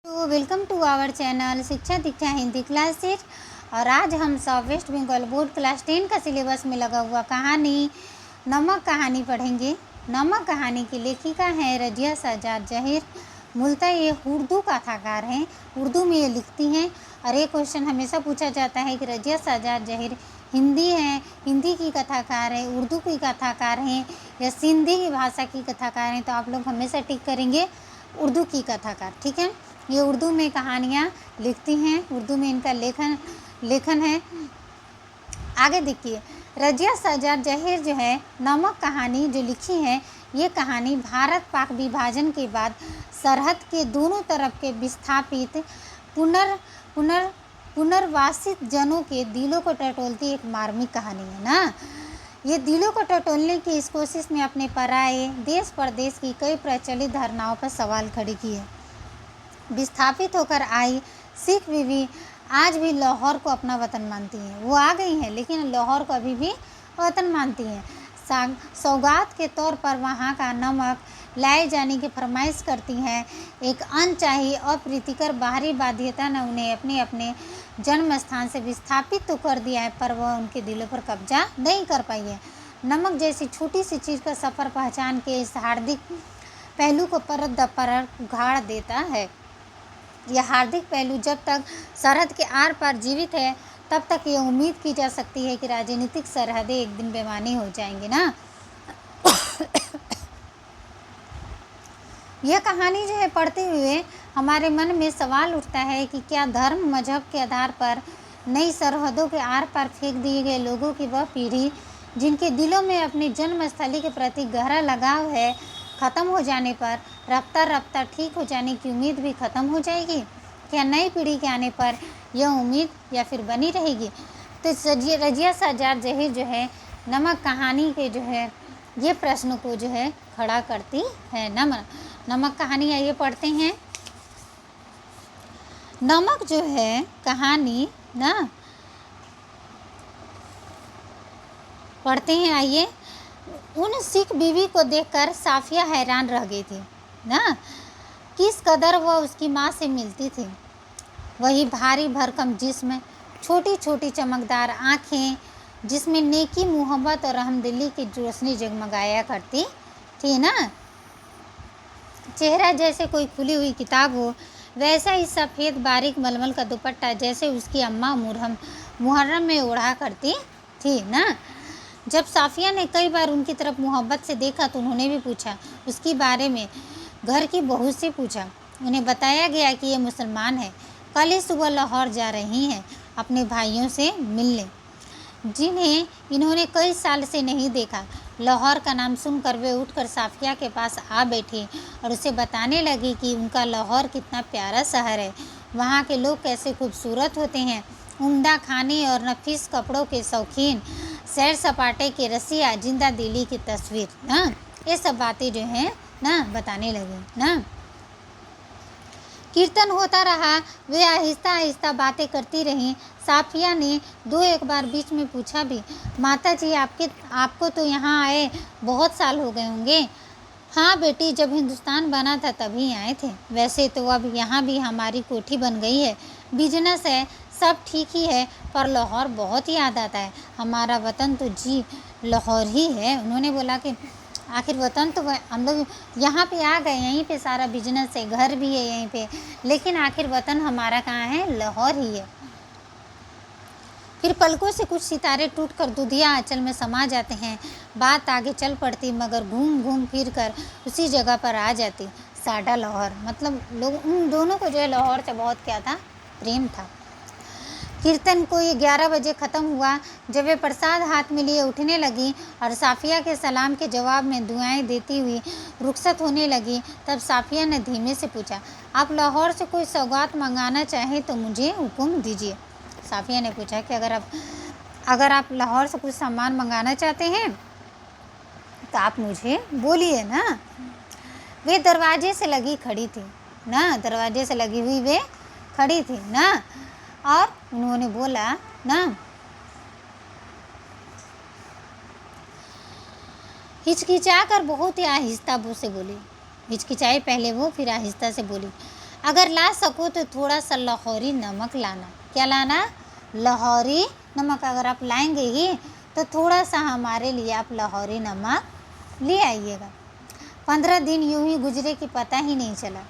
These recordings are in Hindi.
तो वेलकम टू आवर चैनल शिक्षा दीक्षा हिंदी क्लासेज। और आज हम सब वेस्ट बंगाल बोर्ड क्लास 10 का सिलेबस में लगा हुआ कहानी नमक कहानी पढ़ेंगे। नमक कहानी की लेखिका है रजिया सज्जाद जहीर। मूलतः ये उर्दू कथाकार हैं, उर्दू में ये लिखती हैं। और ये क्वेश्चन हमेशा पूछा जाता है कि रजिया सज्जाद जहीर हिंदी है, हिंदी की कथाकार है, उर्दू की कथाकार हैं या सिंधी की भाषा की कथाकार हैं। तो आप लोग हमेशा टिक करेंगे उर्दू की कथाकार, ठीक है। ये उर्दू में कहानियाँ लिखती हैं, उर्दू में इनका लेखन है। आगे देखिए, रजिया सज्जाद जहीर जो है नमक कहानी जो लिखी है, ये कहानी भारत पाक विभाजन के बाद सरहद के दोनों तरफ के विस्थापित पुनर्वासित जनों के दिलों को टटोलती एक मार्मिक कहानी है ना। ये दिलों को टटोलने की इस कोशिश में अपने पराये देश परदेश की कई प्रचलित धारणाओं पर सवाल खड़े किए। विस्थापित होकर आई सिख बीवी आज भी लाहौर को अपना वतन मानती हैं। वो आ गई हैं लेकिन लाहौर को अभी भी वतन मानती हैं। सौगात के तौर पर वहाँ का नमक लाए जाने की फरमाइश करती हैं। एक अनचाही अप्रीतिकर बाहरी बाध्यता ने उन्हें अपने अपने जन्म स्थान से विस्थापित तो कर दिया है, पर वह उनके दिलों पर कब्जा नहीं कर पाई है। नमक जैसी छोटी सी चीज़ का सफ़र पहचान के इस हार्दिक पहलू को परत दर परत उघाड़ देता है। यह हार्दिक पहलू जब तक सरहद के आर पार जीवित है तब तक ये उम्मीद की जा सकती है कि राजनीतिक सरहदें एक दिन बेमानी हो जाएंगी ना। यह कहानी जो है पढ़ते हुए हमारे मन में सवाल उठता है कि क्या धर्म मजहब के आधार पर नई सरहदों के आर पार फेंक दिए गए लोगों की वह पीढ़ी जिनके दिलों में अपनी जन्मस्थली के प्रति गहरा लगाव है, ख़त्म हो जाने पर रफ्ता रफ्ता ठीक हो जाने की उम्मीद भी ख़त्म हो जाएगी? क्या नई पीढ़ी के आने पर यह उम्मीद या फिर बनी रहेगी? तो रजिया सज्जाद जहीर जो है नमक कहानी के जो है ये प्रश्न को जो है खड़ा करती है। नमक कहानी आइए पढ़ते हैं। नमक जो है कहानी ना पढ़ते हैं आइए। उन सिख बीवी को देखकर साफिया हैरान रह गई थी ना, किस कदर वह उसकी माँ से मिलती थी। वही भारी भरकम जिस्म, छोटी छोटी चमकदार आँखें जिसमें नेकी मोहब्बत और रहमदिली की रोशनी जगमगाया करती थी ना। चेहरा जैसे कोई खुली हुई किताब हो, वैसा ही सफ़ेद बारीक मलमल का दुपट्टा जैसे उसकी अम्मा मुहर्रम में ओढ़ा करती थी ना। जब साफिया ने कई बार उनकी तरफ मोहब्बत से देखा तो उन्होंने भी पूछा उसके बारे में, घर की बहू से पूछा। उन्हें बताया गया कि ये मुसलमान है, कल ही सुबह लाहौर जा रही हैं अपने भाइयों से मिलने, जिन्हें इन्होंने कई साल से नहीं देखा। लाहौर का नाम सुनकर वे उठकर साफिया के पास आ बैठी और उसे बताने लगी कि उनका लाहौर कितना प्यारा शहर है, वहाँ के लोग कैसे खूबसूरत होते हैं, उम्दा खाने और नफीस कपड़ों के शौकीन, सैर सपाटे के रसिया, जिंदा दिली की तस्वीर ना। ये सब बातें जो हैं ना बताने लगी ना। कीर्तन होता रहा, वे आहिस्ता आहिस्ता बातें करती रहीं। साफिया ने दो एक बार बीच में पूछा भी, माता जी आपको तो यहाँ आए बहुत साल हो गए होंगे। हाँ बेटी, जब हिंदुस्तान बना था तभी आए थे। वैसे तो अब यहाँ भी हमारी कोठी बन गई है, बिजनेस है, सब ठीक ही है, पर लाहौर बहुत याद आता है। हमारा वतन तो जी लाहौर ही है। उन्होंने बोला कि आखिर वतन तो हम लोग यहाँ पे आ गए, यहीं पे सारा बिजनेस है, घर भी है यहीं पे, लेकिन आखिर वतन हमारा कहाँ है? लाहौर ही है। फिर पलकों से कुछ सितारे टूटकर दुधिया आंचल में समा जाते हैं। बात आगे चल पड़ती मगर घूम घूम फिर कर उसी जगह पर आ जाती, साडा लाहौर। मतलब लोग उन दोनों को जो है लाहौर से बहुत क्या था, प्रेम था। कीर्तन को ये 11 बजे ख़त्म हुआ। जब वे प्रसाद हाथ में लिए उठने लगी और साफिया के सलाम के जवाब में दुआएं देती हुई रुखसत होने लगी, तब साफिया ने धीमे से पूछा, आप लाहौर से कोई सौगात मंगाना चाहें तो मुझे हुक्म दीजिए। साफिया ने पूछा कि अगर आप लाहौर से कुछ सामान मंगाना चाहते हैं तो आप मुझे बोलिए ना। वे दरवाजे से लगी खड़ी थी ना, दरवाजे से लगी हुई वे खड़ी थी ना, और उन्होंने बोला ना, हिचकिचा कर बहुत ही आहिस्ता से बोली। हिचकिचाई पहले वो, फिर आहिस्ता से बोली, अगर ला सको तो थोड़ा सा लाहौरी नमक लाना। क्या लाना? लाहौरी नमक। अगर आप लाएंगे ही तो थोड़ा सा हमारे लिए आप लाहौरी नमक ले आइएगा। 15 दिन यूं ही गुजरे कि पता ही नहीं चला।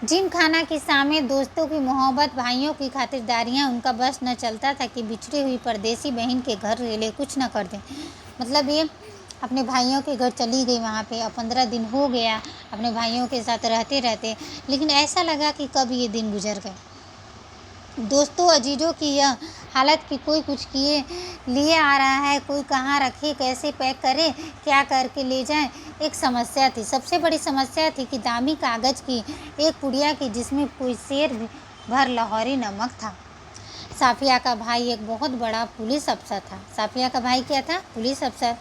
जिम खाना की सामे दोस्तों की मोहब्बत, भाइयों की खातिरदारियाँ, उनका बस न चलता था कि बिछड़ी हुई परदेसी बहन के घर ले कुछ न कर दें। मतलब ये अपने भाइयों के घर चली गई वहाँ पे, अब 15 दिन हो गया अपने भाइयों के साथ रहते रहते, लेकिन ऐसा लगा कि कब ये दिन गुजर गए। दोस्तों अजीजों की यह हालत कि कोई कुछ किए लिए आ रहा है, कोई कहाँ रखे, कैसे पैक करे, क्या करके ले जाएं, एक समस्या थी। सबसे बड़ी समस्या थी कि दामी कागज़ की एक पुड़िया की जिसमें कोई सेर भर लाहौरी नमक था। साफिया का भाई एक बहुत बड़ा पुलिस अफसर था। साफिया का भाई क्या था? पुलिस अफसर।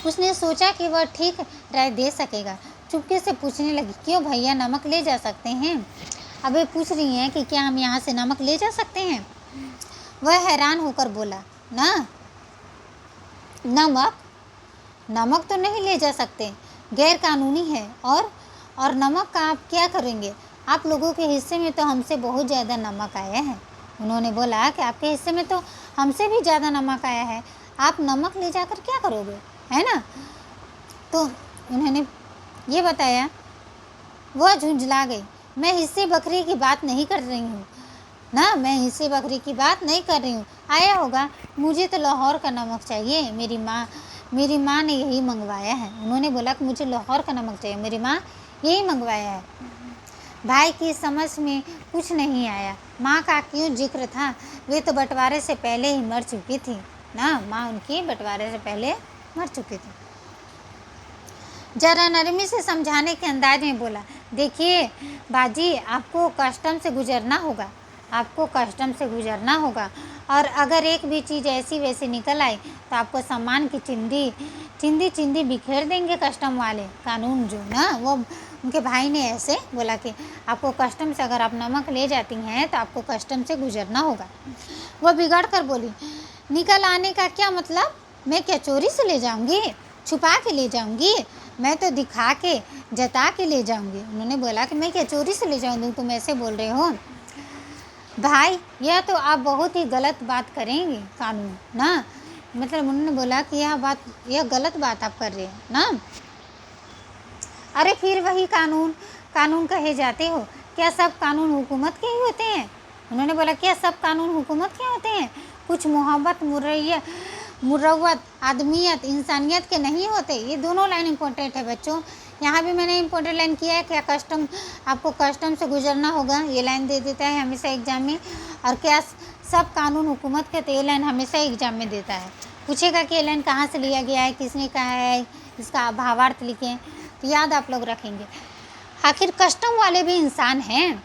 उसने सोचा कि वह ठीक राय दे सकेगा। चुपके से पूछने लगी, क्यों भैया, नमक ले जा सकते हैं? अब वे पूछ रही हैं कि क्या हम यहाँ से नमक ले जा सकते हैं? वह हैरान होकर बोला, ना, नमक तो नहीं ले जा सकते, गैर कानूनी है। और नमक का आप क्या करेंगे? आप लोगों के हिस्से में तो हमसे बहुत ज़्यादा नमक आया है। उन्होंने बोला कि आपके हिस्से में तो हमसे भी ज़्यादा नमक आया है, आप नमक ले जाकर क्या करोगे, है ना? तो उन्होंने ये बताया। वह झुंझला गई। मैं हिस्से बकरी की बात नहीं कर रही हूँ ना, मैं हिस्से बकरी की बात नहीं कर रही हूँ। आया होगा, मुझे तो लाहौर का नमक चाहिए, मेरी माँ ने यही मंगवाया है। उन्होंने बोला कि मुझे लाहौर का नमक चाहिए, मेरी माँ यही मंगवाया है। भाई की समझ में कुछ नहीं आया। माँ का क्यों जिक्र था? वे तो बंटवारे से पहले ही मर चुकी थी ना, माँ उनकी बंटवारे से पहले मर चुकी थी। जरा नरमी से समझाने के अंदाज में बोला, देखिए बाजी, आपको कस्टम से गुजरना होगा, और अगर एक भी चीज़ ऐसी वैसी निकल आई तो आपको सामान की चिंदी बिखेर देंगे कस्टम वाले। कानून जो ना, वो उनके भाई ने ऐसे बोला कि आपको कस्टम से, अगर आप नमक ले जाती हैं तो आपको कस्टम से गुजरना होगा। वो बिगड़ कर बोली, निकल आने का क्या मतलब? मैं क्या चोरी से ले जाऊंगी, छुपा के ले जाऊंगी? मैं तो दिखा के, जता के ले जाऊंगी। उन्होंने बोला कि मैं क्या चोरी से ले जाऊंगी, तुम ऐसे बोल रहे हो? भाई, यह तो आप बहुत ही गलत बात करेंगे, कानून ना, मतलब उन्होंने बोला कि यह गलत बात आप कर रहे हैं ना। अरे फिर वही कानून कहे जाते हो, क्या सब कानून हुकूमत के ही होते हैं? उन्होंने बोला, क्या सब कानून हुकूमत के होते हैं? कुछ मोहब्बत, मुरव्वत, आदमियत, इंसानियत के नहीं होते? ये दोनों लाइन इंपॉर्टेंट है बच्चों। यहाँ भी मैंने इंपॉर्टेंट लाइन किया है, क्या आपको कस्टम से गुजरना होगा, ये लाइन दे देता है हमेशा एग्जाम में। और क्या सब कानून हुकूमत के, तो ये लाइन हमेशा एग्जाम में देता है। पूछेगा कि ये लाइन कहाँ से लिया गया है, किसने कहा है, इसका भावार्थ लिखें, तो याद आप लोग रखेंगे। आखिर कस्टम वाले भी इंसान हैं,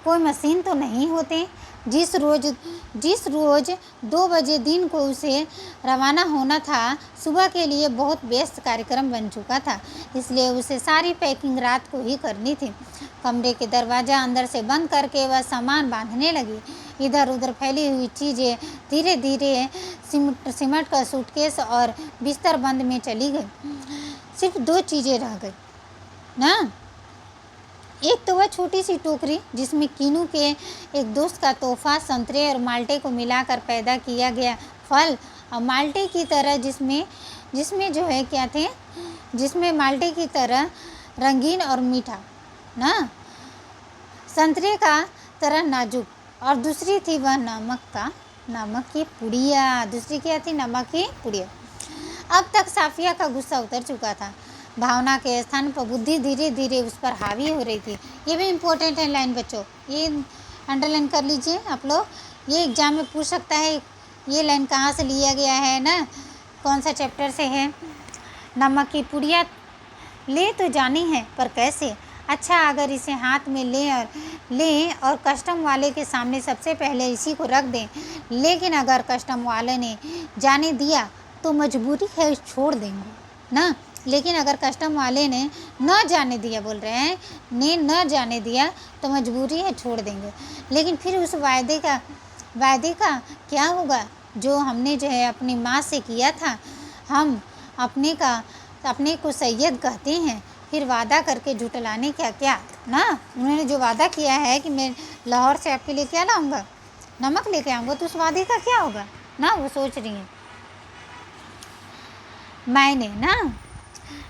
कोई मशीन तो नहीं होते। जिस रोज़ 2 बजे दिन को उसे रवाना होना था, सुबह के लिए बहुत व्यस्त कार्यक्रम बन चुका था, इसलिए उसे सारी पैकिंग रात को ही करनी थी। कमरे के दरवाज़ा अंदर से बंद करके वह सामान बांधने लगी। इधर उधर फैली हुई चीज़ें धीरे धीरे सिमट कर सूटकेस और बिस्तर बंद में चली गई। सिर्फ 2 चीज़ें रह गई ना। एक तो वह छोटी सी टोकरी जिसमें कीनू के एक दोस्त का तोहफा, संतरे और माल्टे को मिलाकर पैदा किया गया फल, और माल्टे की तरह जिसमें जो है क्या थे, जिसमें माल्टे की तरह रंगीन और मीठा ना, संतरे का तरह नाजुक, और दूसरी थी वह नमक की पुड़िया। दूसरी क्या थी? नमक की पुड़िया। अब तक साफिया का गुस्सा उतर चुका था। भावना के स्थान पर बुद्धि धीरे धीरे उस पर हावी हो रही थी। ये भी इम्पोर्टेंट है लाइन बच्चों, ये अंडरलाइन कर लीजिए आप लोग, ये एग्जाम में पूछ सकता है ये लाइन कहाँ से लिया गया है ना, कौन सा चैप्टर से है। नमक की पुड़िया ले तो जानी है, पर कैसे? अच्छा, अगर इसे हाथ में लें और कस्टम वाले के सामने सबसे पहले इसी को रख दें, लेकिन अगर कस्टम वाले ने जाने दिया तो मजबूरी है, छोड़ देंगे ना। लेकिन अगर कस्टम वाले ने न जाने दिया, बोल रहे हैं न जाने दिया, तो मजबूरी है, छोड़ देंगे। लेकिन फिर उस वायदे का क्या होगा जो हमने जो है अपनी माँ से किया था? हम अपने को सैयद कहते हैं, फिर वादा करके झुटलाने का क्या ना। उन्होंने जो वादा किया है कि मैं लाहौर से आपके लिए क्या लाऊंगा, नमक लेके आऊँगा, तो उस वादे का क्या होगा ना, वो सोच रही हैं।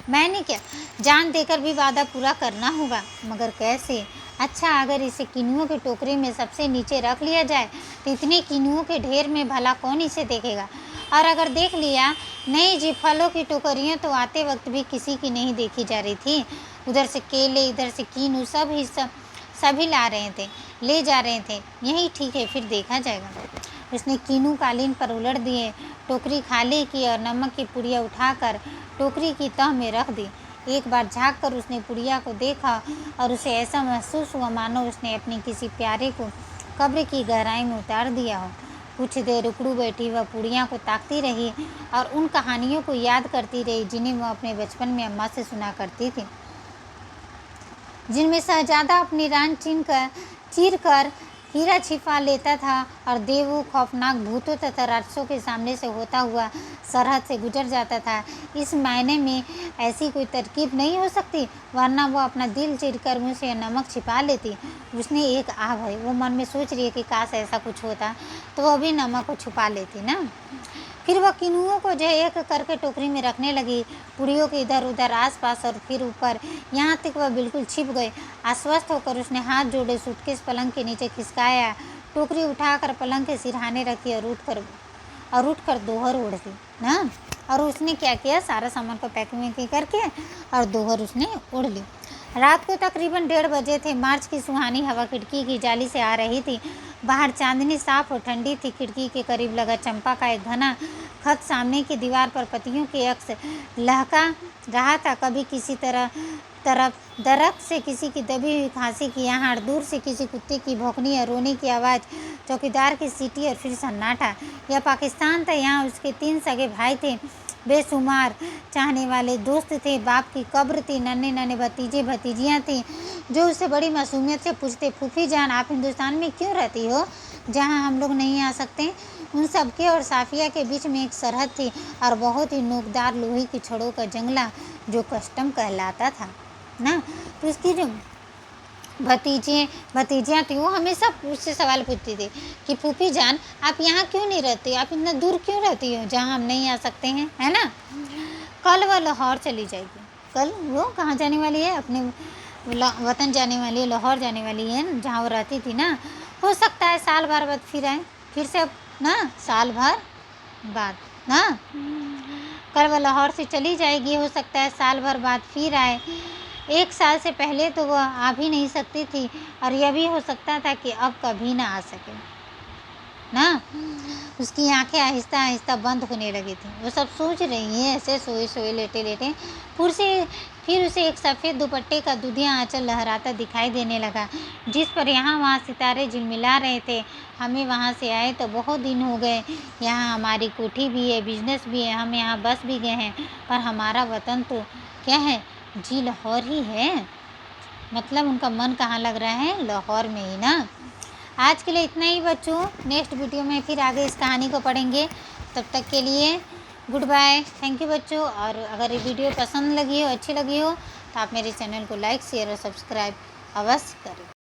मैंने क्या, जान देकर भी वादा पूरा करना होगा, मगर कैसे। अच्छा, अगर इसे किनुओं के टोकरे में सबसे नीचे रख लिया जाए तो इतने किनुओं के ढेर में भला कौन इसे देखेगा। और अगर देख लिया, नहीं जी, फलों की टोकरियाँ तो आते वक्त भी किसी की नहीं देखी जा रही थी। उधर से केले, इधर से किनु, सभी ले जा रहे थे। यही ठीक है, फिर देखा जाएगा। उसने किनु कालीन पर उलट दिए, टोकरी खाली की और नमक की पुड़िया उठाकर टोकरी की तह में रख दी। एक बार झाँक कर उसने पुड़िया को देखा और उसे ऐसा महसूस हुआ मानो उसने अपने किसी प्यारे को कब्र की गहराई में उतार दिया हो। कुछ देर उकड़ू बैठी वह पुड़िया को ताकती रही और उन कहानियों को याद करती रही जिन्हें वह अपने बचपन में अम्मा से सुना करती थी, जिनमें शहजादा अपनी रान चीर कर हीरा छिपा लेता था और देवों, खौफनाक भूतों तथा राक्षसों के सामने से होता हुआ सरहद से गुजर जाता था। इस मायने में ऐसी कोई तरकीब नहीं हो सकती, वरना वो अपना दिल चीरकर मुझसे नमक छिपा लेती। उसने एक आह भरी, वो मन में सोच रही है कि काश ऐसा कुछ होता तो वह भी नमक को छुपा लेती ना। फिर वह किनुओं को जो एक करके टोकरी में रखने लगी, पुड़ियों के इधर उधर, आसपास और फिर ऊपर, यहाँ तक वह बिल्कुल छिप गए। आश्वस्त होकर उसने हाथ जोड़े, सूटकेस पलंग के नीचे खिसकाया, टोकरी उठाकर पलंग के सिरहाने रखी और उठकर दोहर ओढ़ ली ना। और उसने क्या किया, सारा सामान को पैकिंग करके और दोहर उसने ओढ़ ली। रात को तकरीबन 1:30 बजे थे। मार्च की सुहानी हवा खिड़की की जाली से आ रही थी। बाहर चांदनी साफ और ठंडी थी। खिड़की के करीब लगा चंपा का एक घना खत सामने की दीवार पर पत्तियों के अक्स लहका रहा था। कभी किसी तरफ दरख्त से किसी की दबी हुई खांसी की आहट, दूर से किसी कुत्ते की भौंकनी और रोने की आवाज़, चौकीदार की सीटी और फिर सन्नाटा। यह पाकिस्तान था। यहाँ उसके 3 सगे भाई थे, बेशुमार चाहने वाले दोस्त थे, बाप की कब्र थी, नन्हे नन्हे भतीजे भतीजियाँ थीं जो उससे बड़ी मासूमियत से पूछते, फूफी जान आप हिंदुस्तान में क्यों रहती हो, जहाँ हम लोग नहीं आ सकते। उन सबके और साफिया के बीच में एक सरहद थी और बहुत ही नोकदार लोहे की छड़ों का जंगला जो कस्टम कहलाता था ना। तो उसकी जो भतीजियाँ थी वो हमेशा उससे सवाल पूछती थी कि फूफी जान आप यहाँ क्यों नहीं रहती, आप इतना दूर क्यों रहती हो जहाँ हम नहीं आ सकते हैं, है ना। कल वह लाहौर चली जाएगी। कल वो कहाँ जाने वाली है, अपने वतन जाने वाली है, लाहौर जाने वाली है जहाँ वो रहती थी ना। हो सकता है साल भर बाद फिर आए, फिर से ना, साल भर बाद ना। कल वह लाहौर से चली जाएगी, हो सकता है साल भर बाद फिर आए। 1 साल से पहले तो वह आ भी नहीं सकती थी और यह भी हो सकता था कि अब कभी ना आ सके ना। उसकी आंखें आहिस्ता आहिस्ता बंद होने लगी थी। वो सब सोच रही हैं ऐसे सोए सोए लेटे लेटे। फिर उसे एक सफ़ेद दुपट्टे का दुधिया आंचल लहराता दिखाई देने लगा, जिस पर यहाँ वहाँ सितारे झिलमिला रहे थे। हमें वहाँ से आए तो बहुत दिन हो गए। यहाँ हमारी कोठी भी है, बिजनेस भी है, हम यहाँ बस भी गए हैं, पर हमारा वतन तो क्या है जी, लाहौर ही है। मतलब उनका मन कहाँ लग रहा है, लाहौर में ही ना। आज के लिए इतना ही बच्चों, नेक्स्ट वीडियो में फिर आगे इस कहानी को पढ़ेंगे। तब तक के लिए गुड बाय, थैंक यू बच्चों। और अगर ये वीडियो पसंद लगी हो, अच्छी लगी हो, तो आप मेरे चैनल को लाइक, शेयर और सब्सक्राइब अवश्य करें।